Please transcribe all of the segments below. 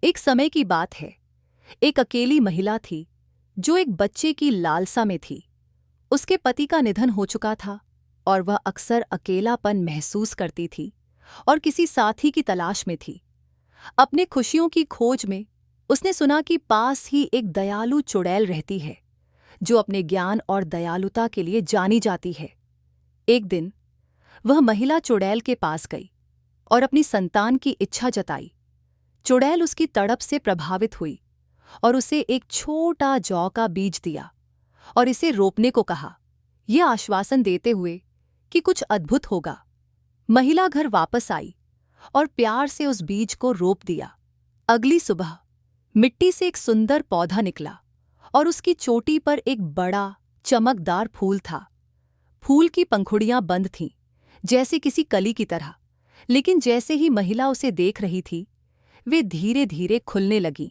एक समय की बात है। एक अकेली महिला थी जो एक बच्चे की लालसा में थी। उसके पति का निधन हो चुका था और वह अक्सर अकेलापन महसूस करती थी और किसी साथी की तलाश में थी। अपने खुशियों की खोज में उसने सुना कि पास ही एक दयालु चुड़ैल रहती है जो अपने ज्ञान और दयालुता के लिए जानी जाती है। एक दिन वह महिला चुड़ैल के पास गई और अपनी संतान की इच्छा जताई। चुड़ैल उसकी तड़प से प्रभावित हुई और उसे एक छोटा जौ का बीज दिया और इसे रोपने को कहा, यह आश्वासन देते हुए कि कुछ अद्भुत होगा। महिला घर वापस आई और प्यार से उस बीज को रोप दिया। अगली सुबह मिट्टी से एक सुंदर पौधा निकला और उसकी चोटी पर एक बड़ा चमकदार फूल था। फूल की पंखुड़ियां बंद थीं, जैसे किसी कली की तरह, लेकिन जैसे ही महिला उसे देख रही थी वे धीरे धीरे खुलने लगीं।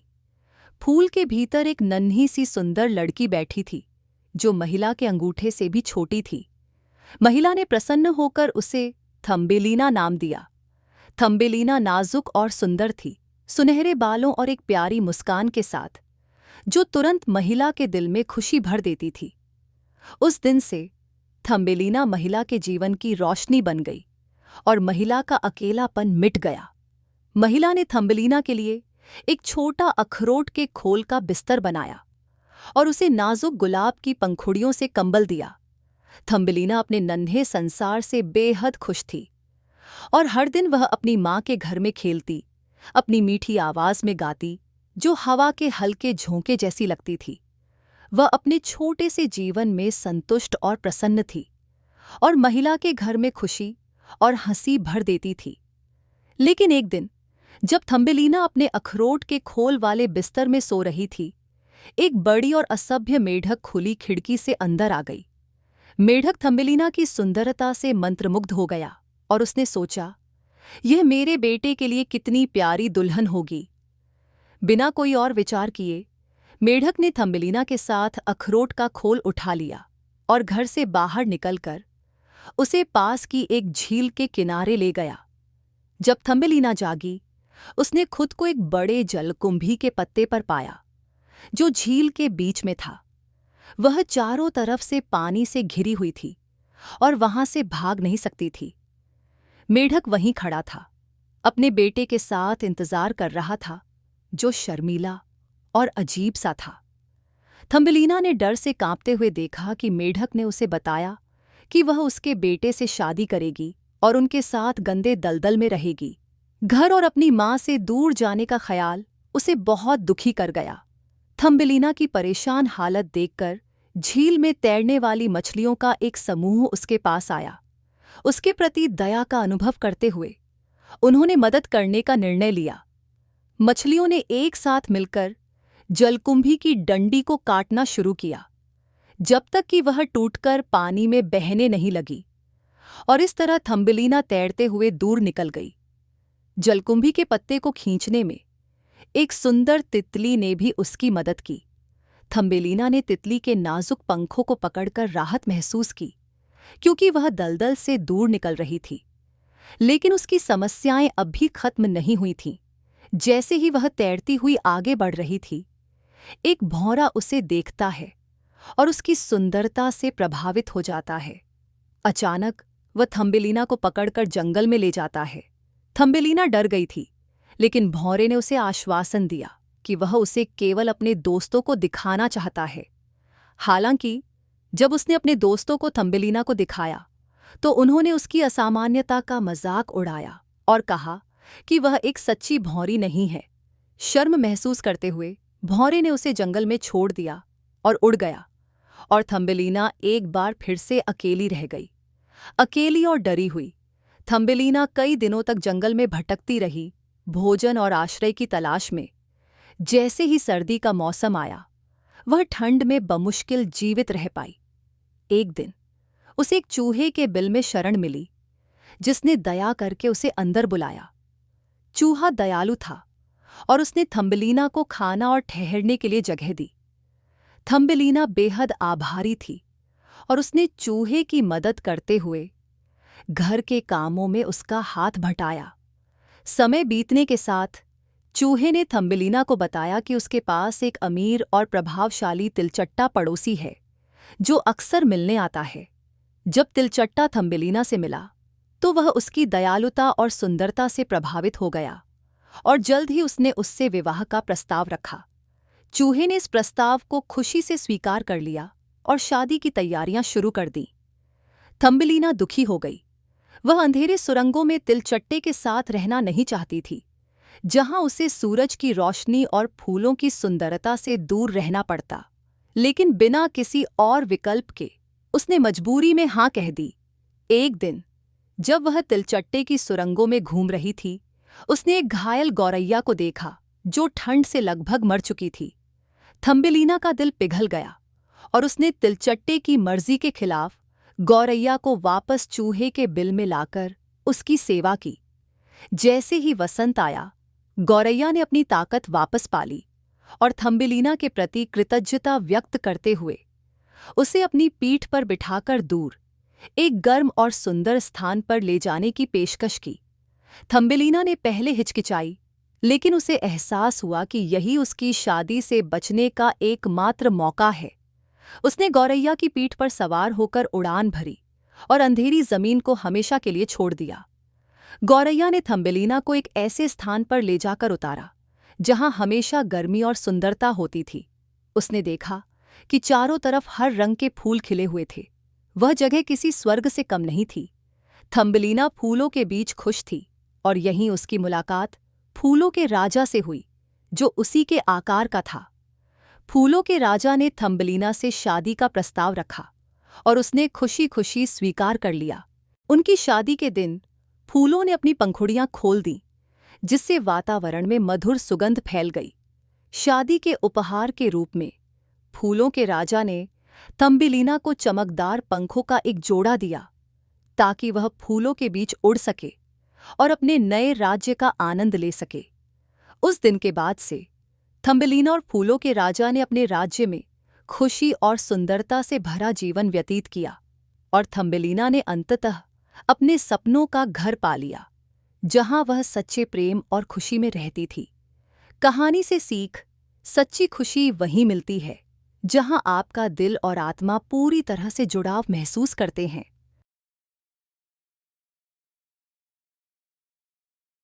फूल के भीतर एक नन्ही सी सुंदर लड़की बैठी थी जो महिला के अंगूठे से भी छोटी थी। महिला ने प्रसन्न होकर उसे थम्बेलिना नाम दिया। थम्बेलिना नाजुक और सुंदर थी, सुनहरे बालों और एक प्यारी मुस्कान के साथ, जो तुरंत महिला के दिल में खुशी भर देती थी। उस दिन से थम्बेलिना महिला के जीवन की रोशनी बन गई और महिला का अकेलापन मिट गया। महिला ने थम्बेलिना के लिए एक छोटा अखरोट के खोल का बिस्तर बनाया और उसे नाजुक गुलाब की पंखुड़ियों से कंबल दिया। थम्बेलिना अपने नन्हे संसार से बेहद खुश थी और हर दिन वह अपनी माँ के घर में खेलती, अपनी मीठी आवाज में गाती जो हवा के हल्के झोंके जैसी लगती थी। वह अपने छोटे से जीवन में संतुष्ट और प्रसन्न थी और महिला के घर में खुशी और हंसी भर देती थी। लेकिन एक दिन जब थम्बेलिना अपने अखरोट के खोल वाले बिस्तर में सो रही थी, एक बड़ी और असभ्य मेढक खुली खिड़की से अंदर आ गई। मेढक थम्बेलिना की सुंदरता से मंत्रमुग्ध हो गया और उसने सोचा, यह मेरे बेटे के लिए कितनी प्यारी दुल्हन होगी। बिना कोई और विचार किए मेढक ने थम्बेलिना के साथ अखरोट का खोल उठा लिया और घर से बाहर निकलकर उसे पास की एक झील के किनारे ले गया। जब थम्बेलिना जागी, उसने खुद को एक बड़े जलकुंभी के पत्ते पर पाया जो झील के बीच में था। वह चारों तरफ से पानी से घिरी हुई थी और वहां से भाग नहीं सकती थी। मेढक वहीं खड़ा था, अपने बेटे के साथ इंतजार कर रहा था, जो शर्मीला और अजीब सा था। थम्बेलिना ने डर से कांपते हुए देखा कि मेढक ने उसे बताया कि वह उसके बेटे से शादी करेगी और उनके साथ गंदे दलदल में रहेगी। घर और अपनी माँ से दूर जाने का ख्याल उसे बहुत दुखी कर गया। थम्बेलिना की परेशान हालत देखकर झील में तैरने वाली मछलियों का एक समूह उसके पास आया। उसके प्रति दया का अनुभव करते हुए उन्होंने मदद करने का निर्णय लिया। मछलियों ने एक साथ मिलकर जलकुंभी की डंडी को काटना शुरू किया, जब तक कि वह टूटकर पानी में बहने नहीं लगी, और इस तरह थम्बेलिना तैरते हुए दूर निकल गई। जलकुंभी के पत्ते को खींचने में एक सुंदर तितली ने भी उसकी मदद की। थम्बेलिना ने तितली के नाजुक पंखों को पकड़कर राहत महसूस की, क्योंकि वह दलदल से दूर निकल रही थी। लेकिन उसकी समस्याएं अब भी खत्म नहीं हुई थीं। जैसे ही वह तैरती हुई आगे बढ़ रही थी, एक भौंरा उसे देखता है और उसकी सुंदरता से प्रभावित हो जाता है। अचानक वह थम्बेलिना को पकड़कर जंगल में ले जाता है। थम्बेलिना डर गई थी, लेकिन भौंरे ने उसे आश्वासन दिया कि वह उसे केवल अपने दोस्तों को दिखाना चाहता है। हालांकि जब उसने अपने दोस्तों को थम्बेलिना को दिखाया, तो उन्होंने उसकी असामान्यता का मजाक उड़ाया और कहा कि वह एक सच्ची भौंरी नहीं है। शर्म महसूस करते हुए भौंरे ने उसे जंगल में छोड़ दिया और उड़ गया, और थम्बेलिना एक बार फिर से अकेली रह गई। अकेली और डरी हुई थम्बेलिना कई दिनों तक जंगल में भटकती रही, भोजन और आश्रय की तलाश में। जैसे ही सर्दी का मौसम आया, वह ठंड में बमुश्किल जीवित रह पाई। एक दिन उसे एक चूहे के बिल में शरण मिली, जिसने दया करके उसे अंदर बुलाया। चूहा दयालु था और उसने थम्बेलिना को खाना और ठहरने के लिए जगह दी। थम्बेलिना बेहद आभारी थी और उसने चूहे की मदद करते हुए घर के कामों में उसका हाथ बटाया। समय बीतने के साथ चूहे ने थम्बिलीना को बताया कि उसके पास एक अमीर और प्रभावशाली तिलचट्टा पड़ोसी है जो अक्सर मिलने आता है। जब तिलचट्टा थम्बिलीना से मिला तो वह उसकी दयालुता और सुंदरता से प्रभावित हो गया और जल्द ही उसने उससे विवाह का प्रस्ताव रखा। चूहे ने इस प्रस्ताव को खुशी से स्वीकार कर लिया और शादी की तैयारियां शुरू कर दी। थम्बिलीना दुखी हो गई। वह अंधेरे सुरंगों में तिलचट्टे के साथ रहना नहीं चाहती थी, जहां उसे सूरज की रोशनी और फूलों की सुंदरता से दूर रहना पड़ता। लेकिन बिना किसी और विकल्प के उसने मजबूरी में हाँ कह दी। एक दिन जब वह तिलचट्टे की सुरंगों में घूम रही थी, उसने एक घायल गौरैया को देखा जो ठंड से लगभग मर चुकी थी। थम्बिलीना का दिल पिघल गया और उसने तिलचट्टे की मर्जी के खिलाफ गौरैया को वापस चूहे के बिल में लाकर उसकी सेवा की। जैसे ही वसंत आया, गौरैया ने अपनी ताकत वापस पा ली और थम्बिलीना के प्रति कृतज्ञता व्यक्त करते हुए उसे अपनी पीठ पर बिठाकर दूर एक गर्म और सुंदर स्थान पर ले जाने की पेशकश की। थम्बिलीना ने पहले हिचकिचाई, लेकिन उसे एहसास हुआ कि यही उसकी शादी से बचने का एकमात्र मौका है। उसने गौरैया की पीठ पर सवार होकर उड़ान भरी और अंधेरी जमीन को हमेशा के लिए छोड़ दिया। गौरैया ने थम्बिलीना को एक ऐसे स्थान पर ले जाकर उतारा जहां हमेशा गर्मी और सुंदरता होती थी। उसने देखा कि चारों तरफ हर रंग के फूल खिले हुए थे। वह जगह किसी स्वर्ग से कम नहीं थी। थम्बिलीना फूलों के बीच खुश थी और यहीं उसकी मुलाकात फूलों के राजा से हुई जो उसी के आकार का था। फूलों के राजा ने थम्बिलीना से शादी का प्रस्ताव रखा और उसने खुशी खुशी स्वीकार कर लिया। उनकी शादी के दिन फूलों ने अपनी पंखुड़ियां खोल दीं, जिससे वातावरण में मधुर सुगंध फैल गई। शादी के उपहार के रूप में फूलों के राजा ने थम्बिलीना को चमकदार पंखों का एक जोड़ा दिया ताकि वह फूलों के बीच उड़ सके और अपने नए राज्य का आनंद ले सके। उस दिन के बाद से थम्बिलीना और फूलों के राजा ने अपने राज्य में खुशी और सुंदरता से भरा जीवन व्यतीत किया और थम्बिलीना ने अंततः अपने सपनों का घर पा लिया, जहां वह सच्चे प्रेम और खुशी में रहती थी। कहानी से सीख: सच्ची खुशी वहीं मिलती है जहां आपका दिल और आत्मा पूरी तरह से जुड़ाव महसूस करते हैं।